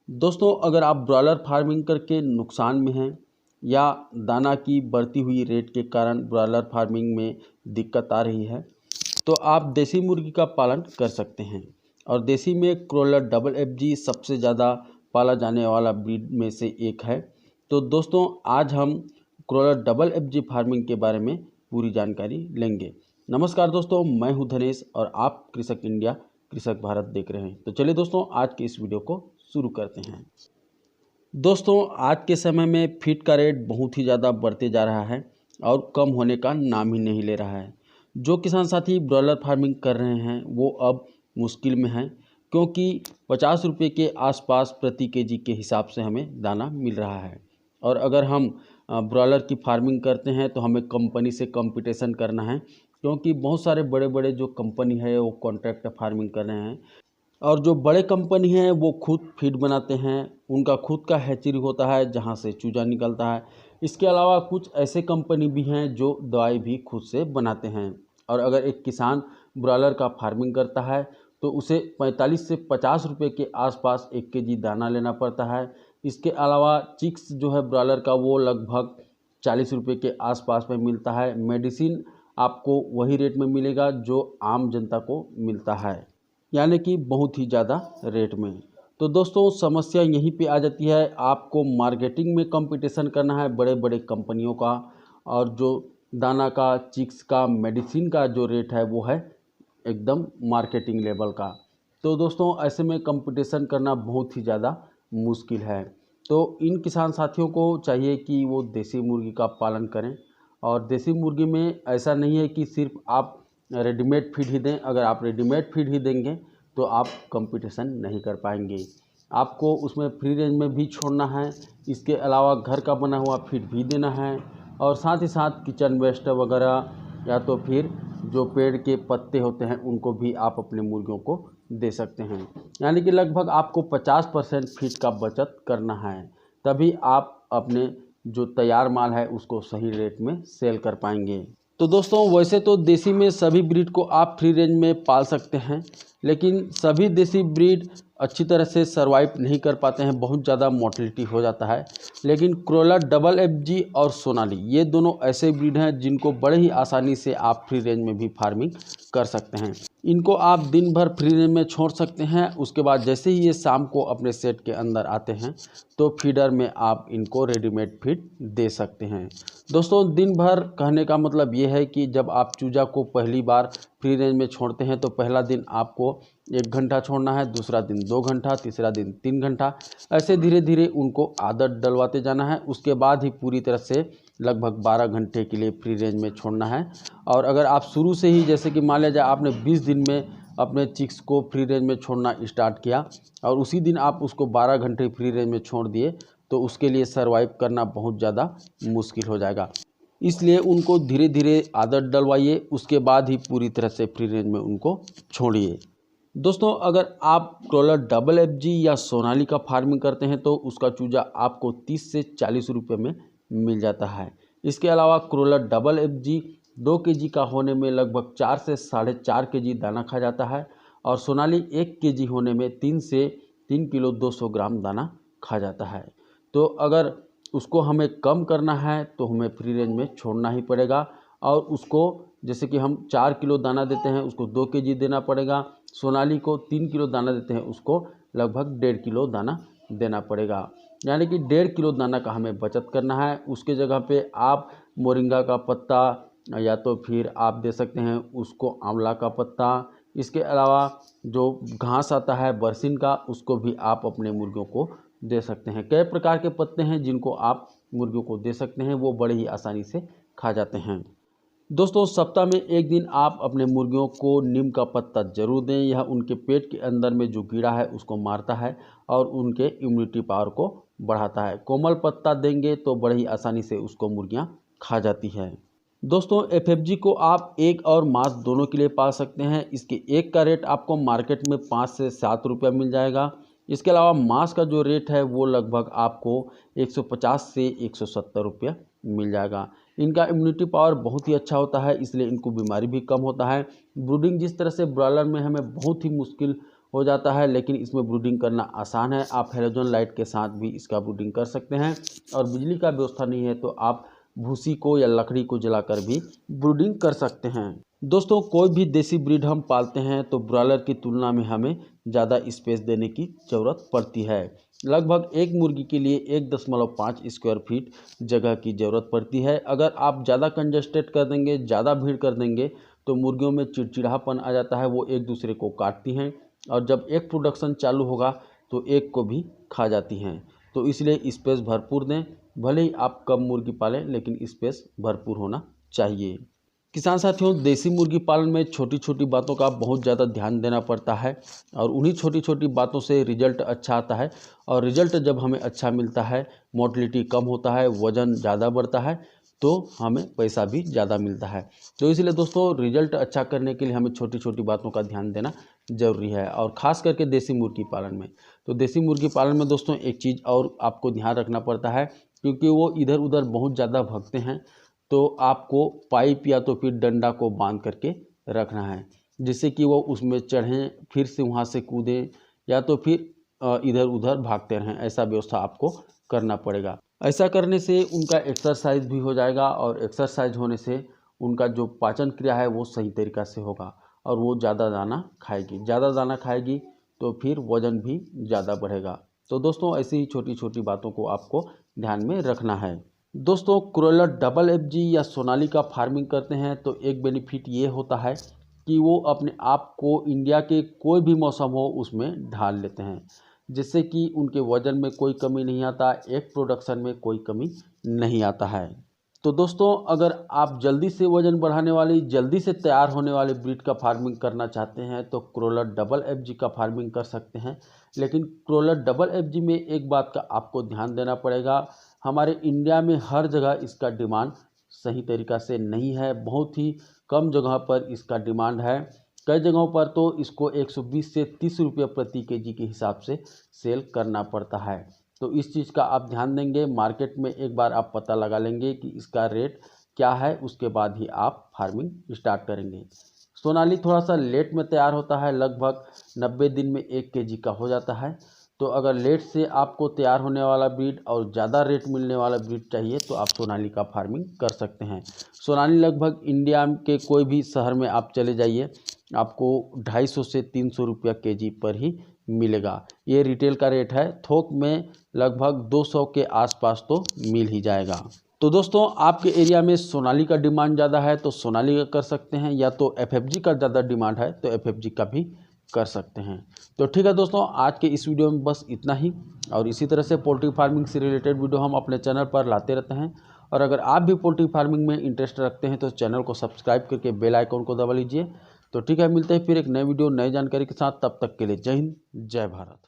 दोस्तों, अगर आप ब्रॉयलर फार्मिंग करके नुकसान में हैं या दाना की बढ़ती हुई रेट के कारण ब्रॉयलर फार्मिंग में दिक्कत आ रही है, तो आप देसी मुर्गी का पालन कर सकते हैं। और देसी में क्रॉलर डबल एफजी सबसे ज़्यादा पाला जाने वाला ब्रीड में से एक है। तो दोस्तों, आज हम क्रॉलर डबल एफजी फार्मिंग के बारे में पूरी जानकारी लेंगे। नमस्कार दोस्तों, मैं हूं धनेश और आप कृषक इंडिया कृषक भारत देख रहे हैं। तो चलिए दोस्तों, आज के इस वीडियो को शुरू करते हैं। दोस्तों, आज के समय में फीड का रेट बहुत ही ज़्यादा बढ़ते जा रहा है और कम होने का नाम ही नहीं ले रहा है। जो किसान साथी ब्रॉयलर फार्मिंग कर रहे हैं वो अब मुश्किल में हैं, क्योंकि 50 रुपये के आसपास प्रति केजी के हिसाब से हमें दाना मिल रहा है। और अगर हम ब्रॉयलर की फार्मिंग करते हैं तो हमें कंपनी से कंपटीशन करना है, क्योंकि बहुत सारे बड़े बड़े जो कंपनी है वो कॉन्ट्रैक्ट फार्मिंग कर रहे हैं। और जो बड़े कंपनी हैं वो खुद फीड बनाते हैं, उनका खुद का हैचरी होता है जहां से चूजा निकलता है। इसके अलावा कुछ ऐसे कंपनी भी हैं जो दवाई भी खुद से बनाते हैं। और अगर एक किसान ब्रॉयलर का फार्मिंग करता है तो उसे 45 से 50 रुपये के आसपास 1 केजी दाना लेना पड़ता है। इसके अलावा चिक्स जो है ब्रॉयलर का वो लगभग 40 रुपये के आसपास में मिलता है। मेडिसिन आपको वही रेट में मिलेगा जो आम जनता को मिलता है, यानी कि बहुत ही ज़्यादा रेट में। तो दोस्तों, समस्या यहीं पे आ जाती है, आपको मार्केटिंग में कंपटीशन करना है बड़े बड़े कंपनियों का, और जो दाना का, चिक्स का, मेडिसिन का जो रेट है वो है एकदम मार्केटिंग लेवल का। तो दोस्तों, ऐसे में कंपटीशन करना बहुत ही ज़्यादा मुश्किल है। तो इन किसान साथियों को चाहिए कि वो देसी मुर्गी का पालन करें। और देसी मुर्गी में ऐसा नहीं है कि सिर्फ आप रेडीमेड फीड ही दें। अगर आप रेडीमेड फीड ही देंगे तो आप कंपटीशन नहीं कर पाएंगे। आपको उसमें फ्री रेंज में भी छोड़ना है, इसके अलावा घर का बना हुआ फीड भी देना है, और साथ ही साथ किचन वेस्ट वगैरह या तो फिर जो पेड़ के पत्ते होते हैं उनको भी आप अपने मुर्गियों को दे सकते हैं। यानी कि लगभग आपको 50% फीड का बचत करना है, तभी आप अपने जो तैयार माल है उसको सही रेट में सेल कर पाएंगे। तो दोस्तों, वैसे तो देसी में सभी ब्रीड को आप फ्री रेंज में पाल सकते हैं, लेकिन सभी देसी ब्रीड अच्छी तरह से सर्वाइव नहीं कर पाते हैं, बहुत ज़्यादा मोर्टेलिटी हो जाता है। लेकिन क्रॉलर डबल एफजी और सोनाली ये दोनों ऐसे ब्रीड हैं जिनको बड़े ही आसानी से आप फ्री रेंज में भी फार्मिंग कर सकते हैं। इनको आप दिन भर फ्री रेंज में छोड़ सकते हैं, उसके बाद जैसे ही ये शाम को अपने सेट के अंदर आते हैं तो फीडर में आप इनको रेडीमेड फीड दे सकते हैं। दोस्तों, दिन भर कहने का मतलब ये है कि जब आप चूजा को पहली बार फ्री रेंज में छोड़ते हैं तो पहला दिन आपको 1 घंटा छोड़ना है, दूसरा दिन 2 घंटा, तीसरा दिन 3 घंटा, ऐसे धीरे धीरे उनको आदत डलवाते जाना है। उसके बाद ही पूरी तरह से लगभग 12 घंटे के लिए फ्री रेंज में छोड़ना है। और अगर आप शुरू से ही, जैसे कि मान लिया जाए आपने 20 दिन में अपने चिक्स को फ्री रेंज में छोड़ना स्टार्ट किया और उसी दिन आप उसको 12 घंटे फ्री रेंज में छोड़ दिए, तो उसके लिए सर्वाइव करना बहुत ज़्यादा मुश्किल हो जाएगा। इसलिए उनको धीरे धीरे आदत डलवाइए, उसके बाद ही पूरी तरह से फ्री रेंज में उनको छोड़िए। दोस्तों, अगर आप क्रॉलर डबल एफजी या सोनाली का फार्मिंग करते हैं तो उसका चूजा आपको 30 से 40 रुपये में मिल जाता है। इसके अलावा क्रॉलर डबल एफजी 2 केजी का होने में लगभग 4 से 4.5 केजी दाना खा जाता है, और सोनाली 1 केजी होने में 3 से 3 किलो 200 ग्राम दाना खा जाता है। तो अगर उसको हमें कम करना है तो हमें फ्री रेंज में छोड़ना ही पड़ेगा, और उसको जैसे कि हम 4 किलो दाना देते हैं उसको 2 केजी देना पड़ेगा। सोनाली को 3 किलो दाना देते हैं उसको लगभग 1.5 किलो दाना देना पड़ेगा। यानी कि 1.5 किलो दाना का हमें बचत करना है। उसके जगह पे आप मोरिंगा का पत्ता या तो फिर आप दे सकते हैं उसको आंवला का पत्ता। इसके अलावा जो घास आता है बरसिन का, उसको भी आप अपने मुर्गियों को दे सकते हैं। कई प्रकार के पत्ते हैं जिनको आप मुर्गियों को दे सकते हैं, वो बड़े ही आसानी से खा जाते हैं। दोस्तों, सप्ताह में 1 दिन आप अपने मुर्गियों को नीम का पत्ता जरूर दें। यह उनके पेट के अंदर में जो कीड़ा है उसको मारता है और उनके इम्यूनिटी पावर को बढ़ाता है। कोमल पत्ता देंगे तो बड़ी ही आसानी से उसको मुर्गियां खा जाती है। दोस्तों, एफएफजी को आप एग और मांस दोनों के लिए पाल सकते हैं। इसके एग का रेट आपको मार्केट में 5 से 7 रुपया मिल जाएगा। इसके अलावा मांस का जो रेट है वो लगभग आपको 150 से 170 रुपया मिल जाएगा। इनका इम्यूनिटी पावर बहुत ही अच्छा होता है, इसलिए इनको बीमारी भी कम होता है। ब्रूडिंग जिस तरह से ब्रॉयलर में हमें बहुत ही मुश्किल हो जाता है, लेकिन इसमें ब्रूडिंग करना आसान है। आप हेलोजन लाइट के साथ भी इसका ब्रूडिंग कर सकते हैं, और बिजली का व्यवस्था नहीं है तो आप भूसी को या लकड़ी को जलाकर भी ब्रूडिंग कर सकते हैं। दोस्तों, कोई भी देसी ब्रीड हम पालते हैं तो ब्रॉयलर की तुलना में हमें ज़्यादा स्पेस देने की ज़रूरत पड़ती है। लगभग एक मुर्गी के लिए 1.5 स्क्वायर फीट जगह की ज़रूरत पड़ती है। अगर आप ज़्यादा कंजस्टेड कर देंगे, ज़्यादा भीड़ कर देंगे तो मुर्गियों में चिड़चिड़ापन आ जाता है, वो एक दूसरे को काटती हैं, और जब एक प्रोडक्शन चालू होगा तो एक को भी खा जाती हैं। तो इसलिए स्पेस भरपूर दें, भले ही आप कम मुर्गी पालें लेकिन स्पेस भरपूर होना चाहिए। किसान साथियों, देसी मुर्गी पालन में छोटी छोटी बातों का बहुत ज़्यादा ध्यान देना पड़ता है, और उन्हीं छोटी छोटी बातों से रिजल्ट अच्छा आता है। और रिजल्ट जब हमें अच्छा मिलता है, मोर्टेलिटी कम होता है, वज़न ज़्यादा बढ़ता है, तो हमें पैसा भी ज़्यादा मिलता है। तो इसलिए दोस्तों, रिजल्ट अच्छा करने के लिए हमें छोटी छोटी बातों का ध्यान देना ज़रूरी है, और ख़ास करके देसी मुर्गी पालन में। तो देसी मुर्गी पालन में दोस्तों एक चीज़ और आपको ध्यान रखना पड़ता है, क्योंकि वो इधर उधर बहुत ज़्यादा भागते हैं, तो आपको पाइप या तो फिर डंडा को बांध करके रखना है, जिससे कि वो उसमें चढ़ें, फिर से वहाँ से कूदें, या तो फिर इधर उधर भागते रहें। ऐसा व्यवस्था आपको करना पड़ेगा। ऐसा करने से उनका एक्सरसाइज भी हो जाएगा, और एक्सरसाइज होने से उनका जो पाचन क्रिया है वो सही तरीक़ा से होगा, और वो ज़्यादा दाना खाएगी। ज़्यादा दाना खाएगी तो फिर वज़न भी ज़्यादा बढ़ेगा। तो दोस्तों, ऐसी ही छोटी छोटी बातों को आपको ध्यान में रखना है। दोस्तों, क्रोलर डबल एफजी या सोनालिका फार्मिंग करते हैं तो एक बेनिफिट ये होता है कि वो अपने आप को इंडिया के कोई भी मौसम हो उसमें ढाल लेते हैं, जिससे कि उनके वज़न में कोई कमी नहीं आता, एक प्रोडक्शन में कोई कमी नहीं आता है। तो दोस्तों, अगर आप जल्दी से वज़न बढ़ाने वाली, जल्दी से तैयार होने वाले ब्रीड का फार्मिंग करना चाहते हैं तो क्रोलर डबल एफजी का फार्मिंग कर सकते हैं। लेकिन क्रोलर डबल एफजी में एक बात का आपको ध्यान देना पड़ेगा, हमारे इंडिया में हर जगह इसका डिमांड सही तरीक़ा से नहीं है। बहुत ही कम जगह पर इसका डिमांड है। कई जगहों पर तो इसको 120 से 30 रुपये प्रति केजी के हिसाब से सेल करना पड़ता है। तो इस चीज़ का आप ध्यान देंगे, मार्केट में एक बार आप पता लगा लेंगे कि इसका रेट क्या है, उसके बाद ही आप फार्मिंग स्टार्ट करेंगे। सोनाली थोड़ा सा लेट में तैयार होता है, लगभग 90 दिन में 1 केजी का हो जाता है। तो अगर लेट से आपको तैयार होने वाला ब्रीड और ज़्यादा रेट मिलने वाला ब्रीड चाहिए तो आप सोनाली का फार्मिंग कर सकते हैं। सोनाली लगभग इंडिया के कोई भी शहर में आप चले जाइए, आपको 250 से 300 रुपया केजी पर ही मिलेगा। ये रिटेल का रेट है, थोक में लगभग 200 के आसपास तो मिल ही जाएगा। तो दोस्तों, आपके एरिया में सोनाली का डिमांड ज़्यादा है तो सोनाली का कर सकते हैं, या तो एफएफजी का ज़्यादा डिमांड है तो एफएफजी का भी कर सकते हैं। तो ठीक है दोस्तों, आज के इस वीडियो में बस इतना ही, और इसी तरह से पोल्ट्री फार्मिंग से रिलेटेड वीडियो हम अपने चैनल पर लाते रहते हैं। और अगर आप भी पोल्ट्री फार्मिंग में इंटरेस्ट रखते हैं तो चैनल को सब्सक्राइब करके बेल आइकन को दबा लीजिए। तो ठीक है, मिलते हैं फिर एक नए वीडियो नई जानकारी के साथ। तब तक के लिए जय हिंद, जय भारत।